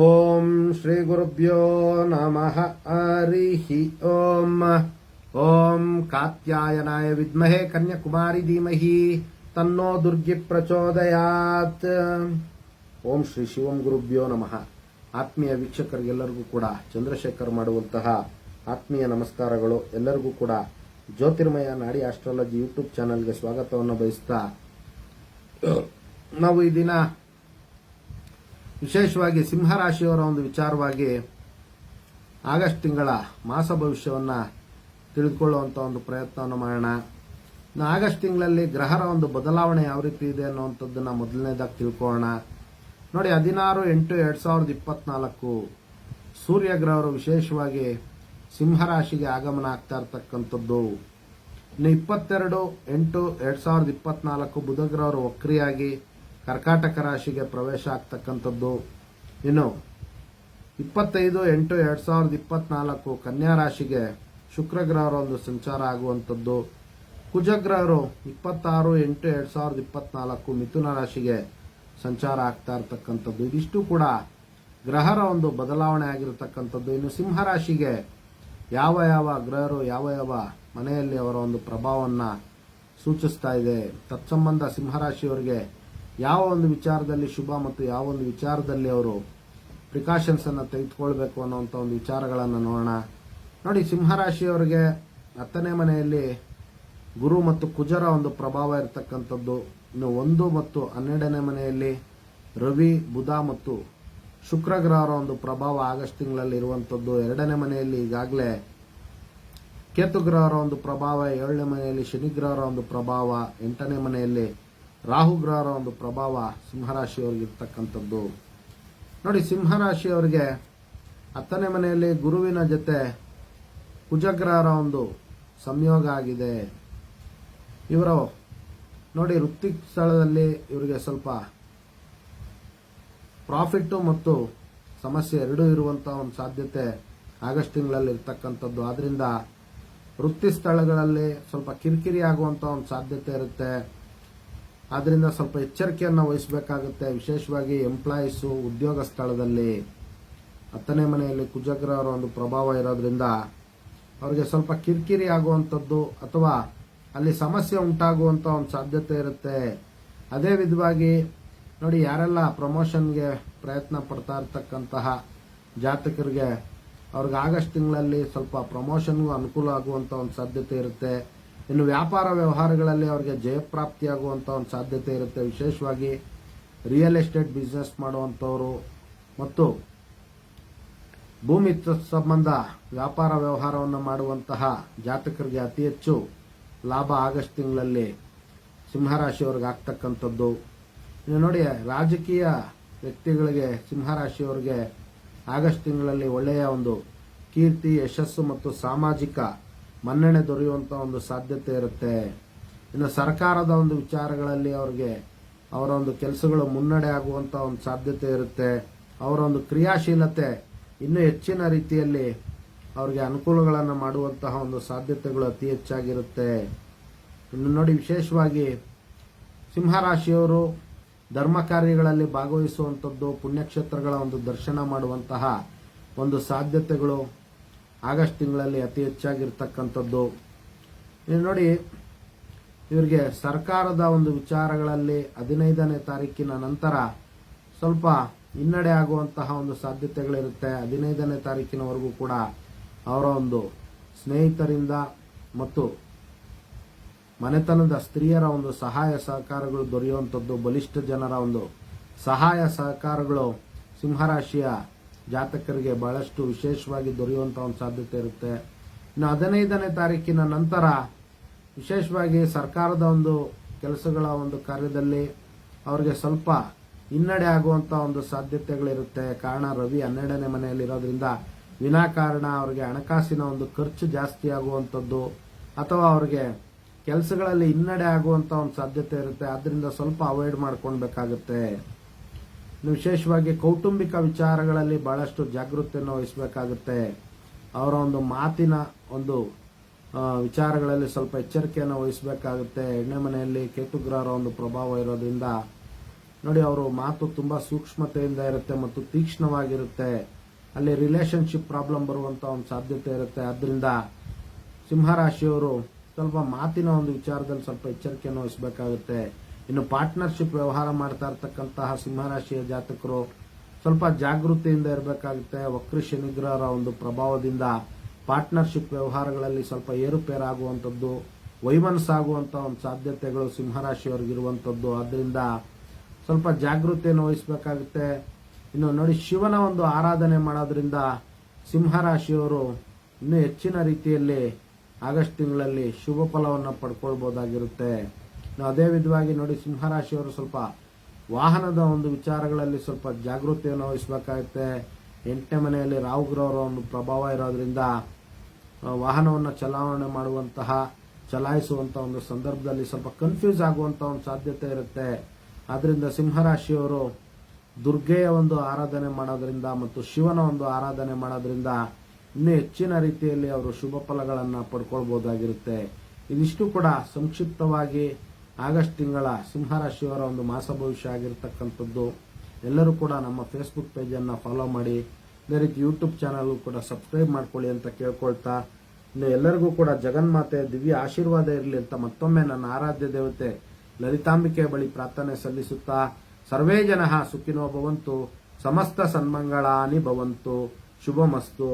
ಓಂ ಶ್ರೀ ಗುರುಭ್ಯೋ ನಮಃ ಹರಿಃ ಓಂ ಓಂ ಕಾತ್ಯಾಯನಾಯ ವಿದ್ಮಹೇ ಕನ್ಯಾಕುಮಾರಿ ಧೀಮಹಿ ತನ್ನೋ ದುರ್ಗಿ ಪ್ರಚೋದಯಾತ್. ಓಂ ಶ್ರೀ ಶಿವಂ ಗುರುಭ್ಯೋ ನಮಃ. ಆತ್ಮೀಯ ವೀಕ್ಷಕರಿಗೆಲ್ಲರಿಗೂ ಕೂಡ ಚಂದ್ರಶೇಖರ್ ಮಾಡುವಂತಹ ಆತ್ಮೀಯ ನಮಸ್ಕಾರಗಳು. ಎಲ್ಲರಿಗೂ ಕೂಡ ಜ್ಯೋತಿರ್ಮಯ ನಾಡಿ ಆಸ್ಟ್ರಾಲಜಿ ಯೂಟ್ಯೂಬ್ ಚಾನೆಲ್ಗೆ ಸ್ವಾಗತವನ್ನು ಬಯಸ್ತಾ, ನಾವು ಈ ದಿನ ವಿಶೇಷವಾಗಿ ಸಿಂಹರಾಶಿಯವರ ಒಂದು ವಿಚಾರವಾಗಿ ಆಗಸ್ಟ್ ತಿಂಗಳ ಮಾಸ ಭವಿಷ್ಯವನ್ನು ತಿಳಿದುಕೊಳ್ಳುವಂಥ ಒಂದು ಪ್ರಯತ್ನವನ್ನು ಮಾಡೋಣ. ಆಗಸ್ಟ್ ತಿಂಗಳಲ್ಲಿ ಗ್ರಹರ ಒಂದು ಬದಲಾವಣೆ ಯಾವ ರೀತಿ ಇದೆ ಅನ್ನುವಂಥದ್ದನ್ನು ಮೊದಲನೇದಾಗಿ ತಿಳ್ಕೊಳ್ಳೋಣ. ನೋಡಿ, 16/8/2024 ಸೂರ್ಯಗ್ರಹರು ವಿಶೇಷವಾಗಿ ಸಿಂಹರಾಶಿಗೆ ಆಗಮನ ಆಗ್ತಾ ಇರತಕ್ಕಂಥದ್ದು. ಇನ್ನು 22/8/2024 ಬುಧಗ್ರಹರು ವಕ್ರಿಯಾಗಿ ಕರ್ಕಾಟಕ ರಾಶಿಗೆ ಪ್ರವೇಶ ಆಗ್ತಕ್ಕಂಥದ್ದು. ಇನ್ನು 25/8/2024 ಕನ್ಯಾ ರಾಶಿಗೆ ಶುಕ್ರಗ್ರಹರ ಒಂದು ಸಂಚಾರ ಆಗುವಂಥದ್ದು. ಕುಜಗ್ರಹರು 26/8/2024 ಮಿಥುನ ರಾಶಿಗೆ ಸಂಚಾರ ಆಗ್ತಾ ಇರತಕ್ಕಂಥದ್ದು. ಇದಿಷ್ಟು ಕೂಡ ಗ್ರಹರ ಒಂದು ಬದಲಾವಣೆ ಆಗಿರತಕ್ಕಂಥದ್ದು. ಇನ್ನು ಸಿಂಹರಾಶಿಗೆ ಯಾವ ಯಾವ ಗ್ರಹರು ಯಾವ ಯಾವ ಮನೆಯಲ್ಲಿ ಅವರ ಒಂದು ಪ್ರಭಾವವನ್ನು ಸೂಚಿಸ್ತಾ ಇದೆ, ತತ್ಸಂಬಂಧ ಸಿಂಹರಾಶಿಯವರಿಗೆ ಯಾವ ಒಂದು ವಿಚಾರದಲ್ಲಿ ಶುಭ ಮತ್ತು ಯಾವ ಒಂದು ವಿಚಾರದಲ್ಲಿ ಅವರು ಪ್ರಿಕಾಷನ್ಸ್ ಅನ್ನು ತೆಗೆದುಕೊಳ್ಬೇಕು ಅನ್ನುವಂಥ ಒಂದು ವಿಚಾರಗಳನ್ನು ನೋಡೋಣ. ನೋಡಿ, ಸಿಂಹರಾಶಿಯವರಿಗೆ 10ನೇ ಮನೆಯಲ್ಲಿ ಗುರು ಮತ್ತು ಕುಜರ ಒಂದು ಪ್ರಭಾವ ಇರತಕ್ಕಂಥದ್ದು. ಇನ್ನು 1 ಮತ್ತು 12ನೇ ಮನೆಯಲ್ಲಿ ರವಿ, ಬುಧ ಮತ್ತು ಶುಕ್ರ ಗ್ರಹರ ಒಂದು ಪ್ರಭಾವ ಆಗಸ್ಟ್ ತಿಂಗಳಲ್ಲಿ ಇರುವಂಥದ್ದು. 2ನೇ ಮನೆಯಲ್ಲಿ ಈಗಾಗಲೇ ಕೇತು ಗ್ರಹರ ಒಂದು ಪ್ರಭಾವ, 7ನೇ ಮನೆಯಲ್ಲಿ ಶನಿ ಗ್ರಹರ ಒಂದು ಪ್ರಭಾವ, 8ನೇ ಮನೆಯಲ್ಲಿ ರಾಹು ಗ್ರಹರ ಒಂದು ಪ್ರಭಾವ ಸಿಂಹರಾಶಿಯವರಿಗೆ ಇರ್ತಕ್ಕಂಥದ್ದು. ನೋಡಿ, ಸಿಂಹರಾಶಿಯವರಿಗೆ 10ನೇ ಮನೆಯಲ್ಲಿ ಗುರುವಿನ ಜೊತೆ ಕುಜಗ್ರಹರ ಒಂದು ಸಂಯೋಗ ಆಗಿದೆ. ಇವರು ನೋಡಿ, ವೃತ್ತಿ ಸ್ಥಳದಲ್ಲಿ ಇವರಿಗೆ ಸ್ವಲ್ಪ ಪ್ರಾಫಿಟ್ ಮತ್ತು ಸಮಸ್ಯೆ ಎರಡೂ ಇರುವಂತಹ ಒಂದು ಸಾಧ್ಯತೆ ಆಗಸ್ಟ್ ತಿಂಗಳಲ್ಲಿ ಇರ್ತಕ್ಕಂಥದ್ದು. ಆದ್ರಿಂದ ವೃತ್ತಿ ಸ್ಥಳಗಳಲ್ಲಿ ಸ್ವಲ್ಪ ಕಿರಿಕಿರಿ ಆಗುವಂತ ಒಂದು ಸಾಧ್ಯತೆ ಇರುತ್ತೆ. ಆದ್ರಿಂದ ಸ್ವಲ್ಪ ಎಚ್ಚರಿಕೆಯನ್ನು ವಹಿಸಬೇಕಾಗುತ್ತೆ. ವಿಶೇಷವಾಗಿ ಎಂಪ್ಲಾಯೀಸು ಉದ್ಯೋಗ ಸ್ಥಳದಲ್ಲಿ 10ನೇ ಮನೆಯಲ್ಲಿ ಕುಜಗ್ರಹರ ಒಂದು ಪ್ರಭಾವ ಇರೋದ್ರಿಂದ ಅವರಿಗೆ ಸ್ವಲ್ಪ ಕಿರಿಕಿರಿ ಆಗುವಂಥದ್ದು ಅಥವಾ ಅಲ್ಲಿ ಸಮಸ್ಯೆ ಉಂಟಾಗುವಂಥ ಒಂದು ಸಾಧ್ಯತೆ ಇರುತ್ತೆ. ಅದೇ ವಿಧವಾಗಿ ನೋಡಿ, ಯಾರೆಲ್ಲ ಪ್ರಮೋಷನ್ಗೆ ಪ್ರಯತ್ನ ಪಡ್ತಾ ಇರ್ತಕ್ಕಂತಹ ಜಾತಕರಿಗೆ ಅವ್ರಿಗೆ ಆಗಸ್ಟ್ ತಿಂಗಳಲ್ಲಿ ಸ್ವಲ್ಪ ಪ್ರಮೋಷನ್ಗೂ ಅನುಕೂಲ ಆಗುವಂಥ ಒಂದು ಸಾಧ್ಯತೆ ಇರುತ್ತೆ. ಇನ್ನು ವ್ಯಾಪಾರ ವ್ಯವಹಾರಗಳಲ್ಲಿ ಅವರಿಗೆ ಜಯಪ್ರಾಪ್ತಿಯಾಗುವಂಥ ಒಂದು ಸಾಧ್ಯತೆ ಇರುತ್ತೆ. ವಿಶೇಷವಾಗಿ ರಿಯಲ್ ಎಸ್ಟೇಟ್ ಬಿಸ್ನೆಸ್ ಮಾಡುವಂಥವರು ಮತ್ತು ಭೂಮಿ ಸಂಬಂಧ ವ್ಯಾಪಾರ ವ್ಯವಹಾರವನ್ನು ಮಾಡುವಂತಹ ಜಾತಕರಿಗೆ ಅತಿ ಹೆಚ್ಚು ಲಾಭ ಆಗಸ್ಟ್ ತಿಂಗಳಲ್ಲಿ ಸಿಂಹರಾಶಿಯವ್ರಿಗೆ ಆಗ್ತಕ್ಕಂಥದ್ದು. ಇನ್ನು ನೋಡಿ, ರಾಜಕೀಯ ವ್ಯಕ್ತಿಗಳಿಗೆ ಸಿಂಹರಾಶಿಯವರಿಗೆ ಆಗಸ್ಟ್ ತಿಂಗಳಲ್ಲಿ ಒಳ್ಳೆಯ ಒಂದು ಕೀರ್ತಿ, ಯಶಸ್ಸು ಮತ್ತು ಸಾಮಾಜಿಕ ಮನ್ನಣೆ ದೊರೆಯುವಂಥ ಒಂದು ಸಾಧ್ಯತೆ ಇರುತ್ತೆ. ಇನ್ನು ಸರ್ಕಾರದ ಒಂದು ವಿಚಾರಗಳಲ್ಲಿ ಅವರಿಗೆ ಅವರ ಒಂದು ಕೆಲಸಗಳು ಮುನ್ನಡೆ ಆಗುವಂಥ ಒಂದು ಸಾಧ್ಯತೆ ಇರುತ್ತೆ. ಅವರ ಒಂದು ಕ್ರಿಯಾಶೀಲತೆ ಇನ್ನೂ ಹೆಚ್ಚಿನ ರೀತಿಯಲ್ಲಿ ಅವರಿಗೆ ಅನುಕೂಲಗಳನ್ನು ಮಾಡುವಂತಹ ಒಂದು ಸಾಧ್ಯತೆಗಳು ಅತಿ ಹೆಚ್ಚಾಗಿರುತ್ತೆ. ಇನ್ನು ನೋಡಿ, ವಿಶೇಷವಾಗಿ ಸಿಂಹರಾಶಿಯವರು ಧರ್ಮ ಕಾರ್ಯಗಳಲ್ಲಿ ಭಾಗವಹಿಸುವಂಥದ್ದು, ಪುಣ್ಯಕ್ಷೇತ್ರಗಳ ಒಂದು ದರ್ಶನ ಮಾಡುವಂತಹ ಒಂದು ಸಾಧ್ಯತೆಗಳು ಆಗಸ್ಟ್ ತಿಂಗಳಲ್ಲಿ ಅತಿ ಹೆಚ್ಚಾಗಿರ್ತಕ್ಕಂಥದ್ದು. ಇನ್ನು ನೋಡಿ, ಇವರಿಗೆ ಸರ್ಕಾರದ ಒಂದು ವಿಚಾರಗಳಲ್ಲಿ 15ನೇ ತಾರೀಕಿನ ನಂತರ ಸ್ವಲ್ಪ ಹಿನ್ನಡೆ ಆಗುವಂತಹ ಒಂದು ಸಾಧ್ಯತೆಗಳಿರುತ್ತೆ. 15ನೇ ತಾರೀಕಿನವರೆಗೂ ಕೂಡ ಅವರ ಒಂದು ಸ್ನೇಹಿತರಿಂದ ಮತ್ತು ಮನೆತನದ ಸ್ತ್ರೀಯರ ಒಂದು ಸಹಾಯ ಸಹಕಾರಗಳು ದೊರೆಯುವಂಥದ್ದು, ಬಲಿಷ್ಠ ಜನರ ಒಂದು ಸಹಾಯ ಸಹಕಾರಗಳು ಸಿಂಹರಾಶಿಯ ಜಾತಕರಿಗೆ ಬಹಳಷ್ಟು ವಿಶೇಷವಾಗಿ ದೊರೆಯುವಂಥ ಒಂದು ಸಾಧ್ಯತೆ ಇರುತ್ತೆ. ಇನ್ನು 15ನೇ ತಾರೀಕಿನ ನಂತರ ವಿಶೇಷವಾಗಿ ಸರ್ಕಾರದ ಒಂದು ಕೆಲಸಗಳ ಒಂದು ಕಾರ್ಯದಲ್ಲಿ ಅವರಿಗೆ ಸ್ವಲ್ಪ ಹಿನ್ನಡೆ ಆಗುವಂಥ ಒಂದು ಸಾಧ್ಯತೆಗಳಿರುತ್ತೆ. ಕಾರಣ ರವಿ 12ನೇ ಮನೆಯಲ್ಲಿರೋದ್ರಿಂದ ವಿನಾಕಾರಣ ಅವರಿಗೆ ಹಣಕಾಸಿನ ಒಂದು ಖರ್ಚು ಜಾಸ್ತಿ ಆಗುವಂಥದ್ದು ಅಥವಾ ಅವರಿಗೆ ಕೆಲಸಗಳಲ್ಲಿ ಹಿನ್ನಡೆ ಆಗುವಂಥ ಒಂದು ಸಾಧ್ಯತೆ ಇರುತ್ತೆ. ಆದ್ದರಿಂದ ಸ್ವಲ್ಪ ಅವಾಯ್ಡ್ ಮಾಡ್ಕೊಳ್ಬೇಕಾಗುತ್ತೆ. ವಿಶೇಷವಾಗಿ ಕೌಟುಂಬಿಕ ವಿಚಾರಗಳಲ್ಲಿ ಬಹಳಷ್ಟು ಜಾಗೃತಿಯನ್ನು ವಹಿಸಬೇಕಾಗುತ್ತೆ. ಅವರ ಒಂದು ಮಾತಿನ ಒಂದು ವಿಚಾರಗಳಲ್ಲಿ ಸ್ವಲ್ಪ ಎಚ್ಚರಿಕೆಯನ್ನು ವಹಿಸಬೇಕಾಗುತ್ತೆ. 8ನೇ ಮನೆಯಲ್ಲಿ ಕೇತುಗ್ರಹರ ಒಂದು ಪ್ರಭಾವ ಇರೋದ್ರಿಂದ ನೋಡಿ, ಅವರು ಮಾತು ತುಂಬಾ ಸೂಕ್ಷ್ಮತೆಯಿಂದ ಇರುತ್ತೆ ಮತ್ತು ತೀಕ್ಷ್ಣವಾಗಿರುತ್ತೆ. ಅಲ್ಲಿ ರಿಲೇಶನ್ಶಿಪ್ ಪ್ರಾಬ್ಲಮ್ ಬರುವಂತ ಒಂದು ಸಾಧ್ಯತೆ ಇರುತ್ತೆ. ಆದ್ರಿಂದ ಸಿಂಹರಾಶಿಯವರು ಸ್ವಲ್ಪ ಮಾತಿನ ಒಂದು ವಿಚಾರದಲ್ಲಿ ಸ್ವಲ್ಪ ಎಚ್ಚರಿಕೆಯನ್ನು ವಹಿಸಬೇಕಾಗುತ್ತೆ. ಇನ್ನು ಪಾರ್ಟ್ನರ್ಶಿಪ್ ವ್ಯವಹಾರ ಮಾಡ್ತಾ ಇರತಕ್ಕಂತಹ ಸಿಂಹರಾಶಿಯ ಜಾತಕರು ಸ್ವಲ್ಪ ಜಾಗೃತಿಯಿಂದ ಇರಬೇಕಾಗುತ್ತೆ. ವಕ್ರ ಶನಿಗ್ರಹರ ಒಂದು ಪ್ರಭಾವದಿಂದ ಪಾರ್ಟ್ನರ್ಶಿಪ್ ವ್ಯವಹಾರಗಳಲ್ಲಿ ಸ್ವಲ್ಪ ಏರುಪೇರಾಗುವಂಥದ್ದು, ವೈಮನಸ್ಸಾಗುವಂತಹ ಒಂದು ಸಾಧ್ಯತೆಗಳು ಸಿಂಹರಾಶಿಯವರಿಗಿರುವಂಥದ್ದು. ಆದ್ರಿಂದ ಸ್ವಲ್ಪ ಜಾಗೃತಿಯನ್ನು ವಹಿಸಬೇಕಾಗುತ್ತೆ. ಇನ್ನು ನೋಡಿ, ಶಿವನ ಒಂದು ಆರಾಧನೆ ಮಾಡೋದ್ರಿಂದ ಸಿಂಹರಾಶಿಯವರು ಇನ್ನೂ ಹೆಚ್ಚಿನ ರೀತಿಯಲ್ಲಿ ಆಗಸ್ಟ್ ತಿಂಗಳಲ್ಲಿ ಶುಭ ಫಲವನ್ನು ಪಡ್ಕೊಳ್ಬಹುದಾಗಿರುತ್ತೆ. ಅದೇ ವಿಧವಾಗಿ ನೋಡಿ, ಸಿಂಹರಾಶಿಯವರು ಸ್ವಲ್ಪ ವಾಹನದ ಒಂದು ವಿಚಾರಗಳಲ್ಲಿ ಸ್ವಲ್ಪ ಜಾಗೃತಿಯನ್ನು ವಹಿಸಬೇಕಾಗುತ್ತೆ. 8ನೇ ಮನೆಯಲ್ಲಿ ರಾಹುಗ್ರಹರ ಒಂದು ಪ್ರಭಾವ ಇರೋದ್ರಿಂದ ವಾಹನವನ್ನು ಚಲಾಯಿಸುವಂತಹ ಒಂದು ಸಂದರ್ಭದಲ್ಲಿ ಸ್ವಲ್ಪ ಕನ್ಫ್ಯೂಸ್ ಆಗುವಂತ ಒಂದು ಸಾಧ್ಯತೆ ಇರುತ್ತೆ. ಆದ್ರಿಂದ ಸಿಂಹರಾಶಿಯವರು ದುರ್ಗೆಯ ಒಂದು ಆರಾಧನೆ ಮಾಡೋದ್ರಿಂದ ಮತ್ತು ಶಿವನ ಒಂದು ಆರಾಧನೆ ಮಾಡೋದ್ರಿಂದ ಇನ್ನೂ ಹೆಚ್ಚಿನ ರೀತಿಯಲ್ಲಿ ಅವರು ಶುಭ ಫಲಗಳನ್ನು ಪಡ್ಕೊಳ್ಬಹುದಾಗಿರುತ್ತೆ. ಇದಿಷ್ಟು ಕೂಡ ಸಂಕ್ಷಿಪ್ತವಾಗಿ ಆಗಸ್ಟ್ ತಿಂಗಳ ಸಿಂಹರಾಶಿಯವರ ಒಂದು ಮಾಸ ಭವಿಷ್ಯ ಆಗಿರತಕ್ಕಂಥದ್ದು. ಎಲ್ಲರೂ ಕೂಡ ನಮ್ಮ ಫೇಸ್ಬುಕ್ ಪೇಜನ್ನು ಫಾಲೋ ಮಾಡಿ, ಅದೇ ರೀತಿ ಯೂಟ್ಯೂಬ್ ಚಾನಲ್ ಕೂಡ ಸಬ್ಸ್ಕ್ರೈಬ್ ಮಾಡ್ಕೊಳ್ಳಿ ಅಂತ ಕೇಳ್ಕೊಳ್ತಾ, ಇನ್ನು ಎಲ್ಲರಿಗೂ ಕೂಡ ಜಗನ್ಮಾತೆ ದಿವ್ಯ ಆಶೀರ್ವಾದ ಇರಲಿ ಅಂತ ಮತ್ತೊಮ್ಮೆ ನನ್ನ ಆರಾಧ್ಯ ದೇವತೆ ಲಲಿತಾಂಬಿಕೆ ಬಳಿ ಪ್ರಾರ್ಥನೆ ಸಲ್ಲಿಸುತ್ತಾ, ಸರ್ವೇ ಜನಃ ಸುಖಿನೋ ಭವಂತು, ಸಮಸ್ತ ಸನ್ಮಂಗಳಾನಿ ಭವಂತು, ಶುಭಮಸ್ತು.